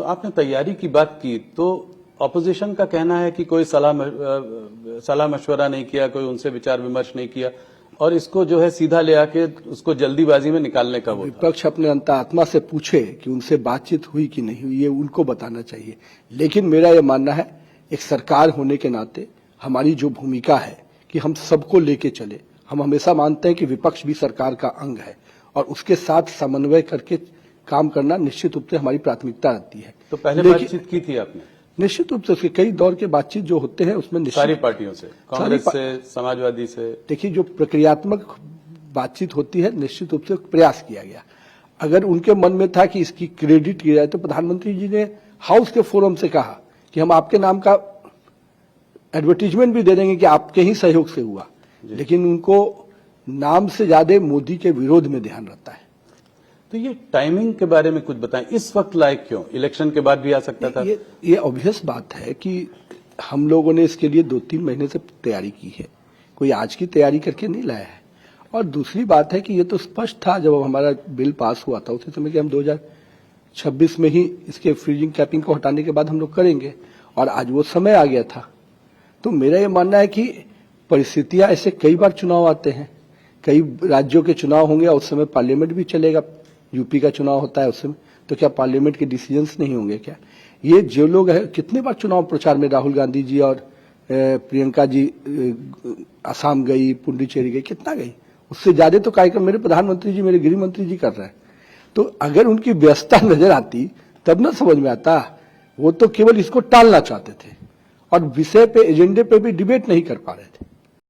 तो आपने तैयारी की बात की, तो ऑपोजिशन का कहना है कि कोई सलाह मशवरा नहीं किया, कोई उनसे विचार विमर्श नहीं किया और इसको जो है सीधा ले आके उसको जल्दीबाजी में निकालने का वो था। विपक्ष अपने अंतरात्मा से पूछे कि उनसे बातचीत हुई कि नहीं हुई, ये उनको बताना चाहिए। लेकिन मेरा ये मानना है, एक सरकार होने के नाते हमारी जो भूमिका है कि हम सबको लेके चले। हम हमेशा मानते हैं कि विपक्ष भी सरकार का अंग है और उसके साथ समन्वय करके काम करना निश्चित रूप से हमारी प्राथमिकता रहती है। तो पहले बातचीत की थी आपने? निश्चित रूप से उसके कई दौर के बातचीत जो होते हैं उसमें सारी पार्टियों से, कांग्रेस से, समाजवादी से। देखिए, जो प्रक्रियात्मक बातचीत होती है निश्चित रूप से प्रयास किया गया। अगर उनके मन में था कि इसकी क्रेडिट किया जाए तो प्रधानमंत्री जी ने हाउस के फोरम से कहा कि हम आपके नाम का एडवर्टीजमेंट भी दे देंगे कि आपके ही सहयोग से हुआ। लेकिन उनको नाम से ज्यादा मोदी के विरोध में ध्यान रहता है। तो ये टाइमिंग के बारे में कुछ बताएं, इस वक्त लायक क्यों? इलेक्शन के बाद भी आ सकता था। ये ऑब्वियस बात है कि हम लोगों ने इसके लिए 2-3 महीने से तैयारी की है, कोई आज की तैयारी करके नहीं लाया है। और दूसरी बात है कि ये तो स्पष्ट था जब हमारा बिल पास हुआ था उसी समय कि हम 2026 में ही इसके फ्रीजिंग कैपिंग को हटाने के बाद हम लोग करेंगे, और आज वो समय आ गया था। तो मेरा ये मानना है कि परिस्थितियां ऐसे कई बार चुनाव आते हैं, कई राज्यों के चुनाव होंगे और उस समय पार्लियामेंट भी चलेगा। यूपी का चुनाव होता है उस समय, तो क्या पार्लियामेंट के डिसीजंस नहीं होंगे क्या? ये जो लोग हैं, कितने बार चुनाव प्रचार में राहुल गांधी जी और प्रियंका जी असम गई, पुडुचेरी गई, कितना गई? उससे ज्यादा तो कार्यक्रम मेरे प्रधानमंत्री जी, मेरे गृह मंत्री जी कर रहे हैं। तो अगर उनकी व्यस्तता नजर आती तब ना समझ में आता। वो तो केवल इसको टालना चाहते थे और विषय पे, एजेंडे पे भी डिबेट नहीं कर पा रहे थे।